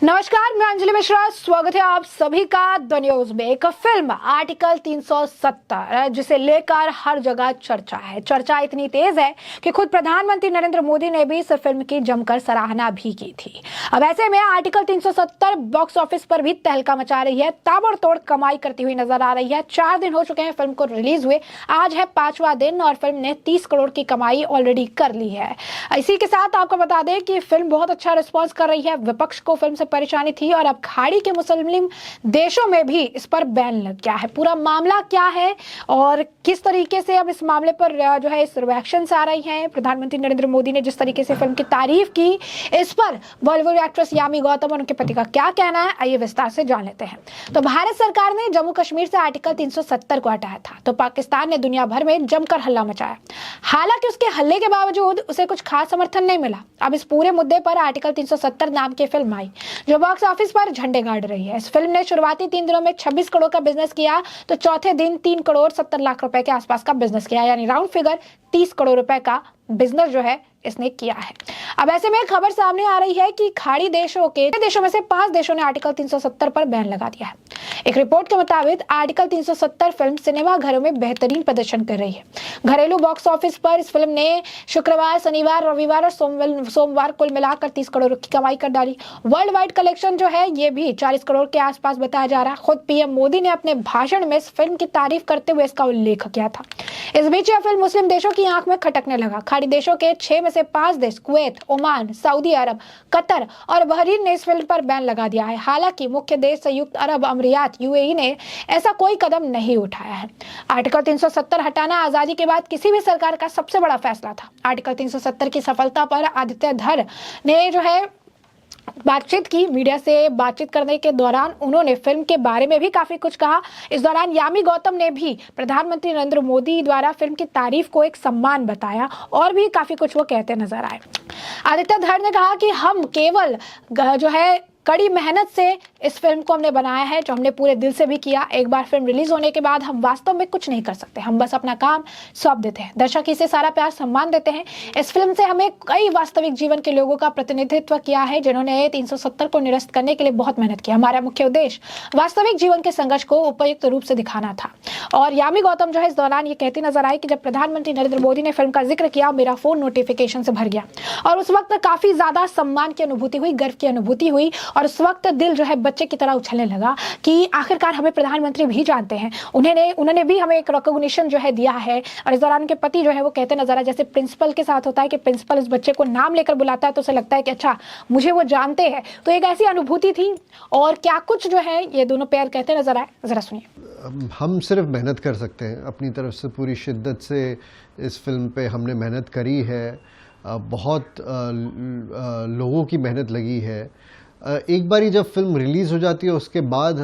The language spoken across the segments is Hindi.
नमस्कार, मैं अंजलि मिश्रा। स्वागत है आप सभी का द न्यूज में। एक फिल्म आर्टिकल 370 जिसे लेकर हर जगह चर्चा है। चर्चा इतनी तेज है कि खुद प्रधानमंत्री नरेंद्र मोदी ने भी इस फिल्म की जमकर सराहना भी की थी। अब ऐसे में आर्टिकल 370 बॉक्स ऑफिस पर भी तहलका मचा रही है, ताबड़तोड़ कमाई करती हुई नजर आ रही है। 4 दिन हो चुके हैं फिल्म को रिलीज हुए, आज है 5वां दिन और फिल्म ने 30 करोड़ की कमाई ऑलरेडी कर ली है। इसी के साथ आपको बता दें कि फिल्म बहुत अच्छा रिस्पॉन्स कर रही है। विपक्ष को फिल्म से परेशानी थी और अब खाड़ी के मुस्लिम देशों में भी इस पर बैन लग गया है। पूरा मामला क्या है और किस तरीके से अब इस मामले पर जो है इस रिएक्शंस आ रही हैं, प्रधानमंत्री नरेंद्र मोदी ने जिस तरीके से फिल्म की तारीफ की, इस पर बॉलीवुड एक्ट्रेस यामी गौतम और उनके पति का क्या कहना है, आइए विस्तार से जान लेते हैं। तो भारत सरकार ने जम्मू कश्मीर से आर्टिकल 370 को हटाया था, तो पाकिस्तान ने दुनिया भर में जमकर हल्ला मचाया। हालांकि उसके हल्ले के बावजूद उसे कुछ खास समर्थन नहीं मिला। अब इस पूरे मुद्दे पर आर्टिकल 370 नाम की फिल्म आई जो बॉक्स ऑफिस पर झंडे गाड़ रही है। इस फिल्म ने शुरुआती 3 दिनों में 26 करोड़ का बिजनेस किया, तो चौथे दिन 3 करोड़ 70 लाख रुपए के आसपास का बिजनेस किया, यानी राउंड फिगर 30 करोड़ रुपए का बिजनेस जो है इसने किया है। अब ऐसे में खबर सामने आ रही है कि खाड़ी देशों में से 5 देशों ने आर्टिकल 370 पर बैन लगा दिया है। एक रिपोर्ट के मुताबिक आर्टिकल 370 फिल्म सिनेमा घरों में बेहतरीन प्रदर्शन कर रही है। घरेलू बॉक्स ऑफिस पर इस फिल्म ने शुक्रवार, शनिवार, रविवार और सोमवार कुल मिलाकर 30 करोड़ की कमाई कर डाली। वर्ल्ड वाइड कलेक्शन जो है ये भी 40 करोड़ के आसपास बताया जा रहा है। खुद पीएम मोदी ने अपने भाषण में इस फिल्म की तारीफ करते हुए इसका उल्लेख किया था। इस बीच यह फिल्म मुस्लिम देशों की आंख में खटकने लगा। खाड़ी देशों के 6 में से 5 देश कुवैत, ओमान, सऊदी अरब, कतर और बहरीन ने इस फिल्म पर बैन लगा दिया है। हालांकि मुख्य देश संयुक्त अरब अमीरात यूएई ने ऐसा कोई कदम नहीं उठाया है। आर्टिकल 370 हटाना आजादी के बाद किसी भी सरकार का सबसे बड़ा फैसला था। आर्टिकल 370 की सफलता पर आदित्य धर ने जो है बातचीत की। मीडिया से बातचीत करने के दौरान उन्होंने फिल्म के बारे में भी काफी कुछ कहा। इस दौरान यामी गौतम ने भी प्रधानमंत्री नरेंद्र मोदी द्वारा फिल्म की तारीफ को एक सम्मान बताया और भी काफी कुछ वो कहते नजर आए। आदित्य धर ने कहा कि हम केवल जो है कड़ी मेहनत से इस फिल्म को हमने बनाया है, जो हमने पूरे दिल से भी किया। एक बार फिल्म रिलीज होने के बाद हम वास्तव में कुछ नहीं कर सकते, हम बस अपना काम सौंप देते हैं। दर्शक इसे सारा प्यार सम्मान देते हैं। इस फिल्म से हमें कई वास्तविक जीवन के लोगों का प्रतिनिधित्व किया है जिन्होंने 370 को निरस्त करने के लिए बहुत मेहनत की। हमारा मुख्य उद्देश्य वास्तविक जीवन के संघर्ष को उपयुक्त रूप से दिखाना था। और यामी गौतम जो है इस दौरान ये कहती नजर आई कि जब प्रधानमंत्री नरेंद्र मोदी ने फिल्म का जिक्र किया, मेरा फोन नोटिफिकेशन से भर गया और उस वक्त काफी ज्यादा सम्मान की अनुभूति हुई, गर्व की अनुभूति हुई और उस वक्त दिल जो है बच्चे की तरह उछलने लगा कि आखिरकार हमें प्रधानमंत्री भी जानते हैं, उन्होंने भी हमें एक रिकॉग्निशन जो है दिया है। और इस दौरान उनके पति जो है वो कहते नजर आए, जैसे प्रिंसिपल के साथ होता है कि प्रिंसिपल इस बच्चे को नाम लेकर बुलाता है तो उसे लगता है कि अच्छा मुझे वो जानते हैं। तो एक ऐसी अनुभूति थी। और क्या कुछ जो है ये दोनों पैर कहते नजर आए, जरा सुनिए। हम सिर्फ मेहनत कर सकते हैं अपनी तरफ से, पूरी शिद्दत से इस फिल्म पे हमने मेहनत करी है। बहुत लोगों की मेहनत लगी है। एक बारी जब फिल्म रिलीज़ हो जाती है उसके बाद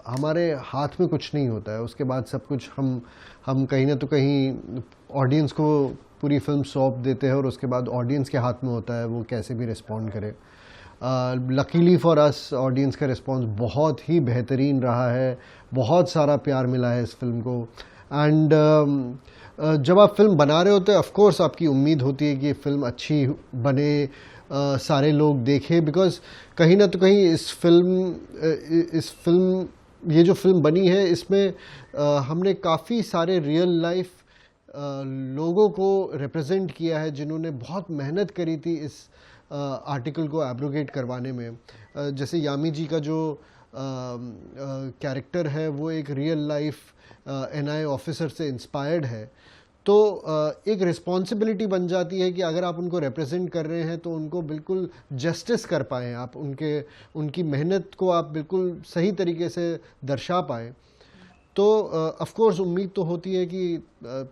हमारे हाथ में कुछ नहीं होता है। उसके बाद सब कुछ हम कहीं ना तो कहीं ऑडियंस को पूरी फिल्म सौंप देते हैं और उसके बाद ऑडियंस के हाथ में होता है वो कैसे भी रिस्पॉन्ड करे। लकीली फॉर अस ऑडियंस का रिस्पॉन्स बहुत ही बेहतरीन रहा है, बहुत सारा प्यार मिला है इस फिल्म को। एंड जब आप फिल्म बना रहे होते हैं ऑफ कोर्स आपकी उम्मीद होती है कि ये फिल्म अच्छी बने, सारे लोग देखें, बिकॉज कहीं ना तो कहीं इस फिल्म ये जो फिल्म बनी है इसमें हमने काफ़ी सारे रियल लाइफ लोगों को रिप्रेजेंट किया है जिन्होंने बहुत मेहनत करी थी इस आर्टिकल को एब्रोगेट करवाने में। जैसे यामी जी का जो कैरेक्टर है वो एक रियल लाइफ एनआईए ऑफिसर से इंस्पायर्ड है। तो एक रिस्पॉन्सिबिलिटी बन जाती है कि अगर आप उनको रिप्रेजेंट कर रहे हैं तो उनको बिल्कुल जस्टिस कर पाएँ, आप उनकी मेहनत को आप बिल्कुल सही तरीके से दर्शा पाएँ। तो ऑफ कोर्स उम्मीद तो होती है कि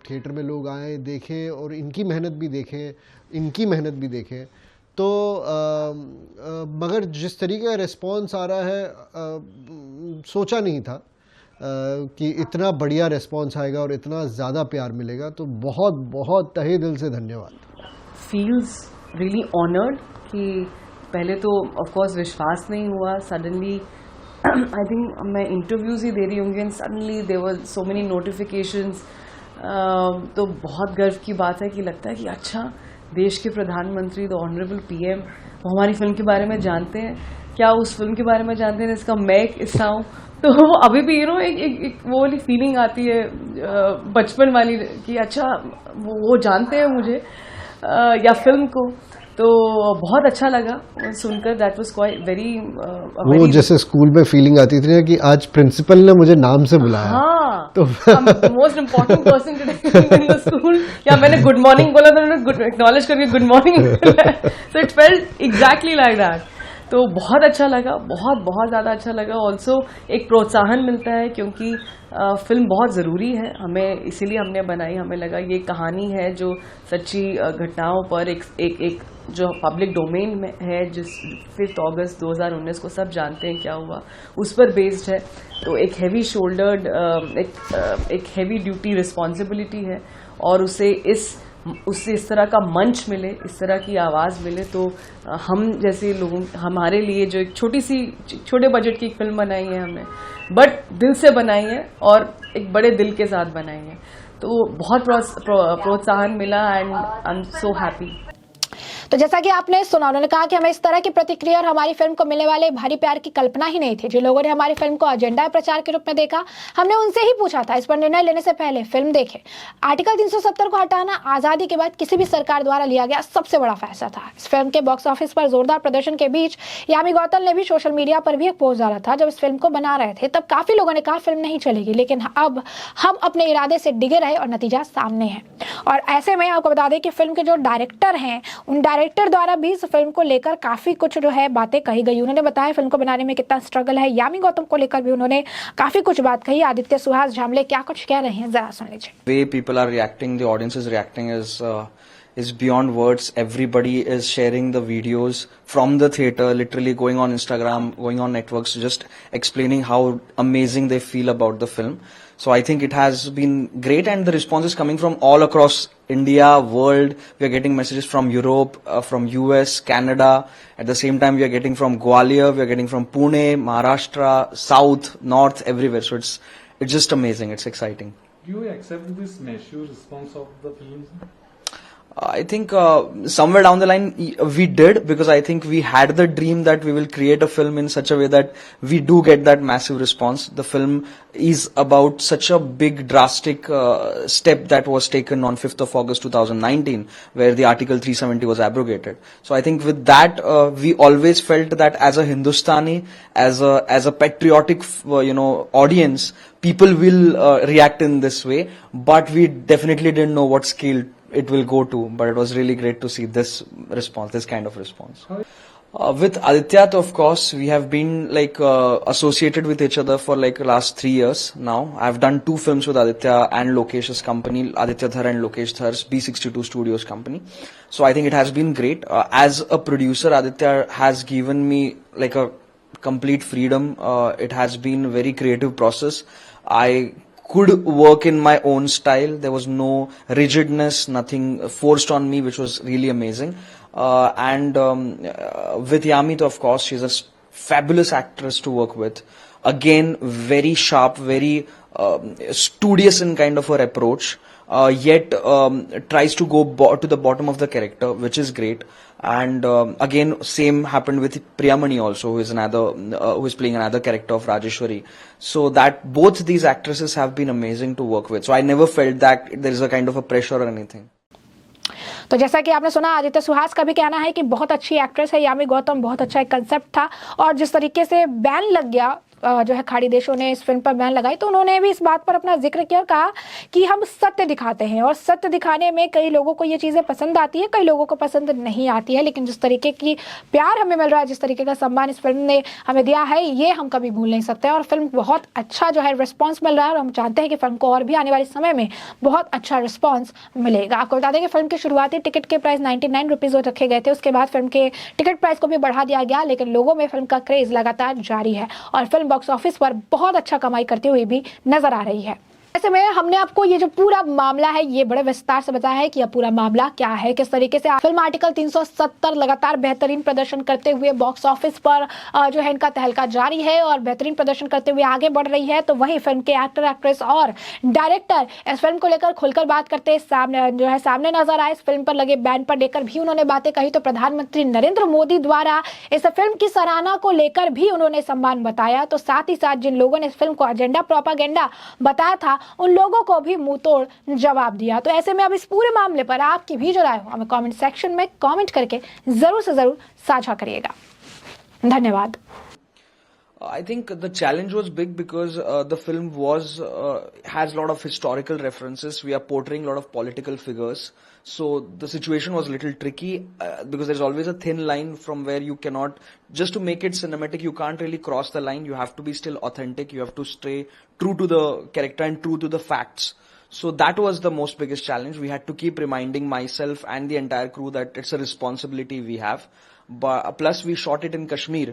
थिएटर में लोग आएँ, देखें और इनकी मेहनत भी देखें। तो मगर जिस तरीके का रिस्पॉन्स आ रहा है सोचा नहीं था कि इतना बढ़िया रिस्पॉन्स आएगा और इतना ज़्यादा प्यार मिलेगा। तो बहुत बहुत तहे दिल से धन्यवाद। फील्स रियली ऑनर्ड कि पहले तो ऑफ कोर्स विश्वास नहीं हुआ। सडनली आई थिंक मैं इंटरव्यूज़ ही दे रही होंगी and suddenly there were so many notifications. तो बहुत गर्व की बात है कि लगता है कि अच्छा देश के प्रधानमंत्री द ऑनरेबल पीएम वो हमारी फिल्म के बारे में जानते हैं। क्या उस फिल्म के बारे में जानते हैं इसका मैं एक हिस्सा हूँ। तो अभी भी एक वो वाली फीलिंग आती है बचपन वाली कि अच्छा वो जानते हैं मुझे या फिल्म को। तो बहुत अच्छा लगा सुनकर, दैट वाज क्वाइट वेरी वो जैसे स्कूल में फीलिंग आती थी ना कि आज प्रिंसिपल ने मुझे नाम से बुलाया। हाँ, तो most important person today in the school, या मैंने गुड मॉर्निंग बोला तो उन्होंने एक्नॉलेज करके good morning, so it felt exactly like that. तो बहुत अच्छा लगा, बहुत ज़्यादा अच्छा लगा। ऑल्सो एक प्रोत्साहन मिलता है क्योंकि फिल्म बहुत ज़रूरी है हमें, इसीलिए हमने बनाई। हमें लगा ये कहानी है जो सच्ची घटनाओं पर एक जो पब्लिक डोमेन में है, जिस 5 अगस्त 2019 को सब जानते हैं क्या हुआ, उस पर बेस्ड है। तो एक हैवी शोल्डर्ड एक हैवी ड्यूटी रिस्पॉन्सिबिलिटी है, और उससे इस तरह का मंच मिले, इस तरह की आवाज़ मिले, तो हम जैसे लोगों, हमारे लिए जो एक छोटे बजट की फिल्म बनाई है हमने, बट दिल से बनाई है और एक बड़े दिल के साथ बनाई है, तो बहुत प्रोत्साहन मिला and I am so happy. तो जैसा कि आपने सुना, उन्होंने कहा कि हमें इस तरह की प्रतिक्रिया और हमारी फिल्म को मिलने वाले भारी प्यार की कल्पना ही नहीं थी। जिन लोगों ने हमारी फिल्म को एजेंडा प्रचार के रूप में देखा, हमने उनसे ही पूछा था इस पर निर्णय लेने से पहले फिल्म देखें। आर्टिकल 370 को हटाना आजादी के बाद किसी भी सरकार द्वारा लिया गया सबसे बड़ा फैसला था। इस फिल्म के बॉक्स ऑफिस पर जोरदार प्रदर्शन के बीच यामी गौतम ने भी सोशल मीडिया पर भी एक पोस्ट डाला था। जब इस फिल्म को बना रहे थे तब काफी लोगों ने कहा फिल्म नहीं चलेगी, लेकिन अब हम अपने इरादे से डिगे रहे और नतीजा सामने है। और ऐसे में आपको बता दें कि फिल्म के जो डायरेक्टर हैं, उन डायरेक्टर द्वारा भी इस फिल्म को लेकर काफी कुछ जो है बातें कही गई। उन्होंने बताया फिल्म को बनाने में कितना स्ट्रगल है। यामी गौतम को लेकर भी उन्होंने काफी कुछ बात कही। आदित्य सुहास झामले क्या कुछ कह रहे हैं, जरा सुन लीजिए। Way people are reacting, the audience is reacting is beyond words. Everybody is sharing the videos from the theater, literally going on Instagram, going on networks, just explaining how amazing they feel about the film. So I think it has been great, and the response is coming from all across India, world. We are getting messages from Europe, from US, Canada. At the same time, we are getting from Gwalior, we are getting from Pune, Maharashtra, South, North, everywhere. So it's just amazing. It's exciting. Do you accept this massive response of the film? I think somewhere down the line we did, because I think we had the dream that we will create a film in such a way that we do get that massive response. The film is about such a big drastic step that was taken on 5th of August 2019, where the Article 370 was abrogated. So I think with that we always felt that as a Hindustani, as a patriotic audience, people will react in this way, but we definitely didn't know what scale it will go to, but it was really great to see this response, this kind of response. With Aditya, of course, we have been associated with each other for last 3 years now. I've done 2 films with Aditya and Lokesh's company, Aditya Dhar and Lokesh Dhar's B62 Studios company. So I think it has been great. As a producer, Aditya has given me a complete freedom. It has been a very creative process. I could work in my own style. There was no rigidness, nothing forced on me, which was really amazing. And with Yamit, of course, she's a fabulous actress to work with. Again, very sharp, very studious in kind of her approach, yet tries to go to the bottom of the character, which is great. And again, same happened with Priyamani also, who is playing another character of Rajeshwari. So that both these actresses have been amazing to work with. So I never felt that there is a kind of a pressure or anything. तो जैसा कि आपने सुना, आदित्य सुहास का भी कहना है कि बहुत अच्छी एक्ट्रेस है यामी गौतम, बहुत अच्छा एक कंसेप्ट था, और जिस तरीके से बैन लग गया जो है खाड़ी देशों ने इस फिल्म पर बैन लगाई, तो उन्होंने भी इस बात पर अपना जिक्र किया और कहा कि हम सत्य दिखाते हैं, और सत्य दिखाने में कई लोगों को ये चीज़ें पसंद आती है, कई लोगों को पसंद नहीं आती है, लेकिन जिस तरीके की प्यार हमें मिल रहा है, जिस तरीके का सम्मान इस फिल्म ने हमें दिया है, ये हम कभी भूल नहीं सकते। और फिल्म बहुत अच्छा जो है रिस्पॉन्स मिल रहा है, और हम चाहते हैं कि फिल्म को और भी आने वाले समय में बहुत अच्छा रिस्पॉन्स मिलेगा। आपको बता दें कि फिल्म के शुरुआती टिकट के प्राइस 99 रुपीज़ रखे गए थे, उसके बाद फिल्म के टिकट प्राइस को भी बढ़ा दिया गया, लेकिन लोगों में फिल्म का क्रेज लगातार जारी है, और फिल्म बॉक्स ऑफिस पर बहुत अच्छा कमाई करती हुई भी नजर आ रही है। ऐसे में हमने आपको ये जो पूरा मामला है ये बड़े विस्तार से बताया है कि यह पूरा मामला क्या है, किस तरीके से फिल्म आर्टिकल 370 लगातार बेहतरीन प्रदर्शन करते हुए बॉक्स ऑफिस पर जो है इनका तहलका जारी है और बेहतरीन प्रदर्शन करते हुए आगे बढ़ रही है। तो वही फिल्म के एक्टर, एक्ट्रेस और डायरेक्टर इस फिल्म को लेकर खुलकर बात करते सामने नजर आए। इस फिल्म पर लगे बैन पर लेकर भी उन्होंने बातें कही। तो प्रधानमंत्री नरेंद्र मोदी द्वारा इस फिल्म की सराहना को लेकर भी उन्होंने सम्मान बताया। तो साथ ही साथ जिन लोगों ने इस फिल्म को एजेंडा, प्रोपागेंडा बताया था उन लोगों को भी मुंह तोड़ जवाब दिया। तो ऐसे में अब इस पूरे मामले पर आपकी भी जो राय हो हमें कमेंट सेक्शन में कमेंट करके जरूर से जरूर साझा करिएगा। धन्यवाद। I think the challenge was big because the film has a lot of historical references. We are portraying a lot of political figures. So the situation was a little tricky because there's always a thin line from where you cannot, just to make it cinematic, you can't really cross the line. You have to be still authentic. You have to stay true to the character and true to the facts. So that was the most biggest challenge. We had to keep reminding myself and the entire crew that it's a responsibility we have. But plus we shot it in Kashmir.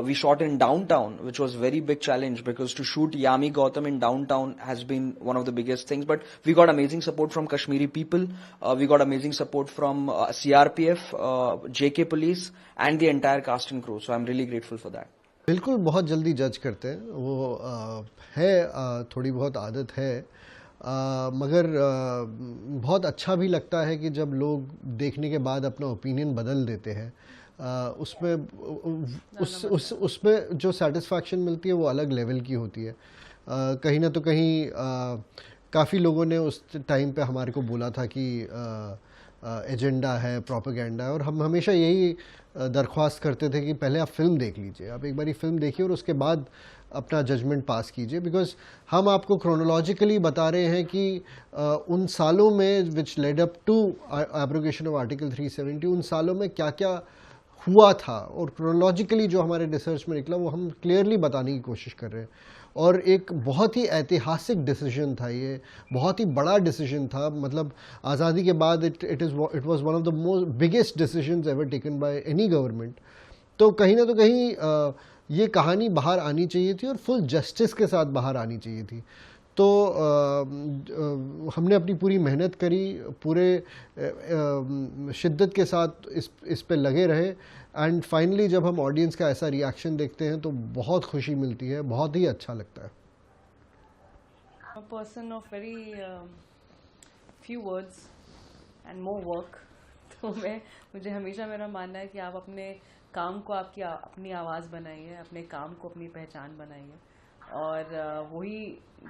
We shot in downtown, which was very big challenge because to shoot Yami Gautam in downtown has been one of the biggest things. But we got amazing support from Kashmiri people. We got amazing support from CRPF, JK Police and the entire cast and crew. So I'm really grateful for that. बिल्कुल बहुत जल्दी जज करते हैं वो थोड़ी बहुत आदत है मगर बहुत अच्छा भी लगता है कि जब लोग देखने के बाद अपना ओपिनियन बदल देते हैं उसमें जो सेटिस्फैक्शन मिलती है वो अलग लेवल की होती है। कहीं ना तो कहीं काफ़ी लोगों ने उस टाइम पे हमारे को बोला था कि एजेंडा है, प्रोपेगेंडा है, और हम हमेशा यही दरख्वास्त करते थे कि पहले आप फिल्म देख लीजिए, आप एक बारी फिल्म देखिए और उसके बाद अपना जजमेंट पास कीजिए। बिकॉज हम आपको क्रोनोलॉजिकली बता रहे हैं कि उन सालों में which led up to abrogation of article 370, उन सालों में क्या क्या हुआ था, और क्रोनोलॉजिकली जो हमारे रिसर्च में निकला वो हम क्लियरली बताने की कोशिश कर रहे हैं। और एक बहुत ही ऐतिहासिक डिसीजन था, ये बहुत ही बड़ा डिसीजन था। मतलब आज़ादी के बाद it was one of the most biggest decisions ever taken by any government. तो कहीं ना तो कहीं ये कहानी बाहर आनी चाहिए थी और फुल जस्टिस के साथ बाहर आनी चाहिए थी। तो हमने अपनी पूरी मेहनत करी, पूरे शिद्दत के साथ इस पे लगे रहे, एंड फाइनली जब हम ऑडियंस का ऐसा रिएक्शन देखते हैं तो बहुत खुशी मिलती है, बहुत ही अच्छा लगता है। A person of very few words and more work. तो मुझे हमेशा मेरा मानना है कि आप अपने काम को अपनी आवाज़ बनाइए, अपने काम को अपनी पहचान बनाइए, और वही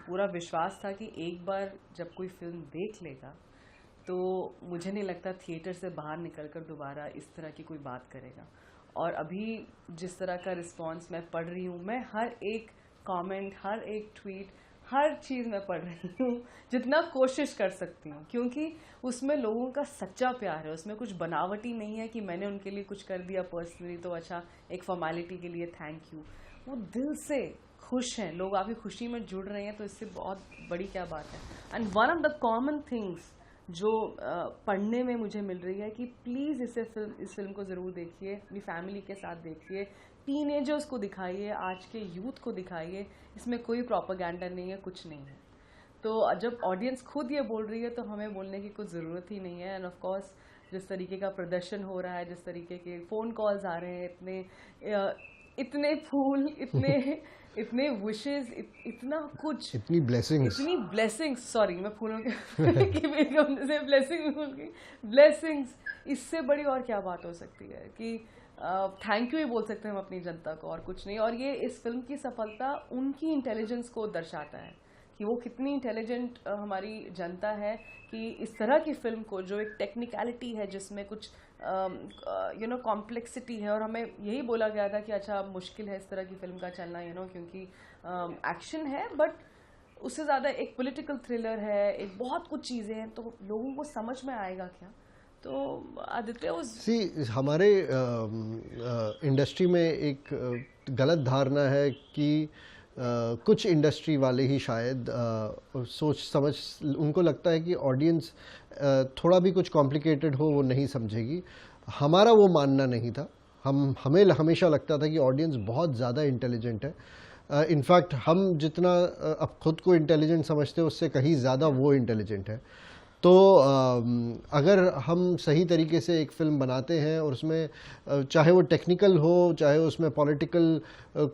पूरा विश्वास था कि एक बार जब कोई फिल्म देख लेगा तो मुझे नहीं लगता थिएटर से बाहर निकलकर दोबारा इस तरह की कोई बात करेगा। और अभी जिस तरह का रिस्पांस मैं पढ़ रही हूँ, मैं हर एक कमेंट, हर एक ट्वीट, हर चीज़ मैं पढ़ रही हूँ जितना कोशिश कर सकती हूँ, क्योंकि उसमें लोगों का सच्चा प्यार है, उसमें कुछ बनावटी नहीं है कि मैंने उनके लिए कुछ कर दिया पर्सनली तो अच्छा एक फॉर्मेलिटी के लिए थैंक यू। वो दिल से खुश हैं, लोग आपकी खुशी में जुड़ रहे हैं, तो इससे बहुत बड़ी क्या बात है। And one of the common things जो पढ़ने में मुझे मिल रही है कि प्लीज़ इस फिल्म को ज़रूर देखिए, अपनी फैमिली के साथ देखिए, टीनेजर्स को दिखाइए, आज के यूथ को दिखाइए, इसमें कोई प्रोपेगेंडा नहीं है, कुछ नहीं है। तो जब ऑडियंस खुद ये बोल रही है तो हमें बोलने की कुछ ज़रूरत ही नहीं है। एंड ऑफ कोर्स जिस तरीके का प्रदर्शन हो रहा है, जिस तरीके के फ़ोन कॉल्स आ रहे हैं, इतने फूल, इतने विशेस, इतना कुछ, इतनी ब्लेसिंग्स, सॉरी मैं फूलों के ब्लेसिंग्स, इससे बड़ी और क्या बात हो सकती है कि थैंक यू ही बोल सकते हैं हम अपनी जनता को, और कुछ नहीं। और ये इस फिल्म की सफलता उनकी इंटेलिजेंस को दर्शाता है कि वो कितनी इंटेलिजेंट हमारी जनता है कि इस तरह की फिल्म को, जो एक टेक्निकलिटी है जिसमें कुछ कॉम्प्लेक्सिटी है, और हमें यही बोला गया था कि अच्छा मुश्किल है इस तरह की फिल्म का चलना, क्योंकि एक्शन है बट उससे ज़्यादा एक पॉलिटिकल थ्रिलर है, एक बहुत कुछ चीज़ें हैं, तो लोगों को समझ में आएगा क्या। तो आदित्य हमारे इंडस्ट्री में एक गलत धारणा है कि कुछ इंडस्ट्री वाले ही शायद सोच समझ, उनको लगता है कि ऑडियंस थोड़ा भी कुछ कॉम्प्लिकेटेड हो वो नहीं समझेगी। हमारा वो मानना नहीं था। हमें हमेशा लगता था कि ऑडियंस बहुत ज़्यादा इंटेलिजेंट है, इनफैक्ट हम जितना अब खुद को इंटेलिजेंट समझते हैं उससे कहीं ज़्यादा वो इंटेलिजेंट है। तो अगर हम सही तरीके से एक फ़िल्म बनाते हैं और उसमें चाहे वो टेक्निकल हो, चाहे उसमें पॉलिटिकल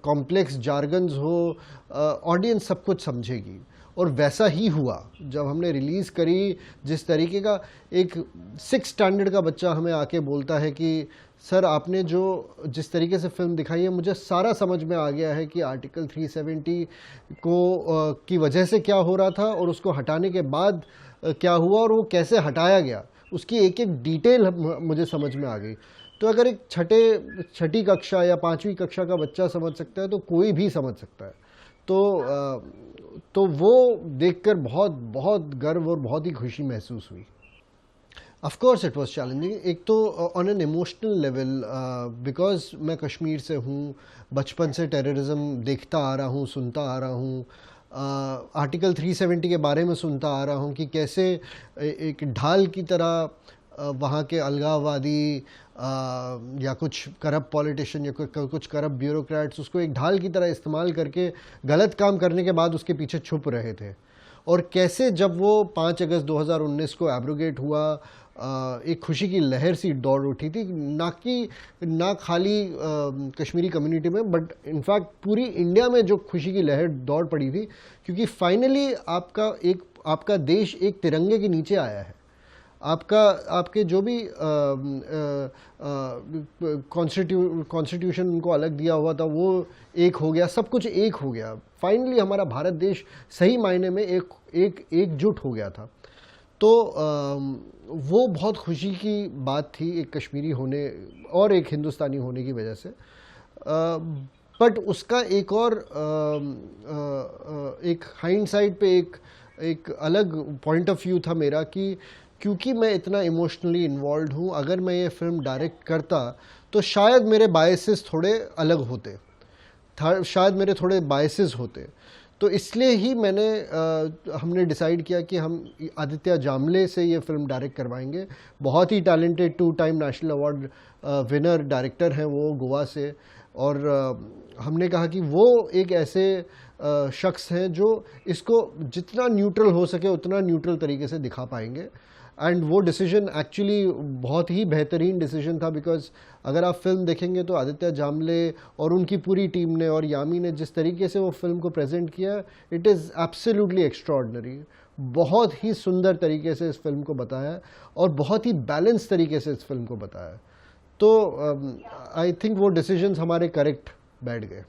कॉम्प्लेक्स जार्गन्स हो, ऑडियंस सब कुछ समझेगी। और वैसा ही हुआ जब हमने रिलीज़ करी। जिस तरीके का एक 6 स्टैंडर्ड का बच्चा हमें आके बोलता है कि सर आपने जो जिस तरीके से फिल्म दिखाई है मुझे सारा समझ में आ गया है कि आर्टिकल 370 को की वजह से क्या हो रहा था और उसको हटाने के बाद क्या हुआ और वो कैसे हटाया गया, उसकी एक एक डिटेल मुझे समझ में आ गई। तो अगर एक छठी कक्षा या 5वीं कक्षा का बच्चा समझ सकता है तो कोई भी समझ सकता है। तो वो देखकर बहुत बहुत गर्व और बहुत ही खुशी महसूस हुई। Of course it was challenging. एक तो on an emotional level, because मैं कश्मीर से हूँ, बचपन से टेररिज्म देखता आ रहा हूँ, सुनता आ रहा हूँ, आर्टिकल 370 के बारे में सुनता आ रहा हूँ कि कैसे एक ढाल की तरह वहाँ के अलगाववादी या कुछ करप्ट पॉलिटिशियन या कुछ करप्ट ब्यूरोक्रेट्स उसको एक ढाल की तरह इस्तेमाल करके गलत काम करने के बाद उसके पीछे छुप रहे थे। और कैसे जब वो 5 अगस्त 2019 को एब्रोगेट हुआ, एक खुशी की लहर सी दौड़ उठी थी, ना खाली कश्मीरी कम्युनिटी में बट इनफैक्ट पूरी इंडिया में जो खुशी की लहर दौड़ पड़ी थी, क्योंकि फाइनली आपका देश एक तिरंगे के नीचे आया है। आपके जो भी कॉन्स्टिट्यूशन उनको अलग दिया हुआ था वो एक हो गया, सब कुछ एक हो गया। फाइनली हमारा भारत देश सही मायने में एकजुट हो गया था। तो वो बहुत खुशी की बात थी एक कश्मीरी होने और एक हिंदुस्तानी होने की वजह से। बट उसका एक और एक हाइंडसाइड पे एक अलग पॉइंट ऑफ व्यू था मेरा कि क्योंकि मैं इतना इमोशनली इन्वॉल्व हूँ, अगर मैं ये फिल्म डायरेक्ट करता तो शायद मेरे बायसेस थोड़े अलग होते, शायद मेरे थोड़े बायसेस होते। तो इसलिए ही हमने डिसाइड किया कि हम आदित्य जामले से ये फिल्म डायरेक्ट करवाएंगे। बहुत ही talented 2 time national award winner director हैं वो, गोवा से। और हमने कहा कि वो एक ऐसे शख्स हैं जो इसको जितना न्यूट्रल हो सके उतना न्यूट्रल तरीके से दिखा पाएंगे। एंड वो डिसीजन एक्चुअली बहुत ही बेहतरीन डिसीजन था, बिकॉज अगर आप फिल्म देखेंगे तो आदित्य जामले और उनकी पूरी टीम ने और यामी ने जिस तरीके से वो फिल्म को प्रेजेंट किया, इट इज़ एब्सोल्युटली एक्स्ट्रॉर्डनरी। बहुत ही सुंदर तरीके से इस फिल्म को बताया और बहुत ही बैलेंस तरीके से इस फिल्म को बताया। तो आई थिंक वो डिसीजंस हमारे करेक्ट बैठ गए।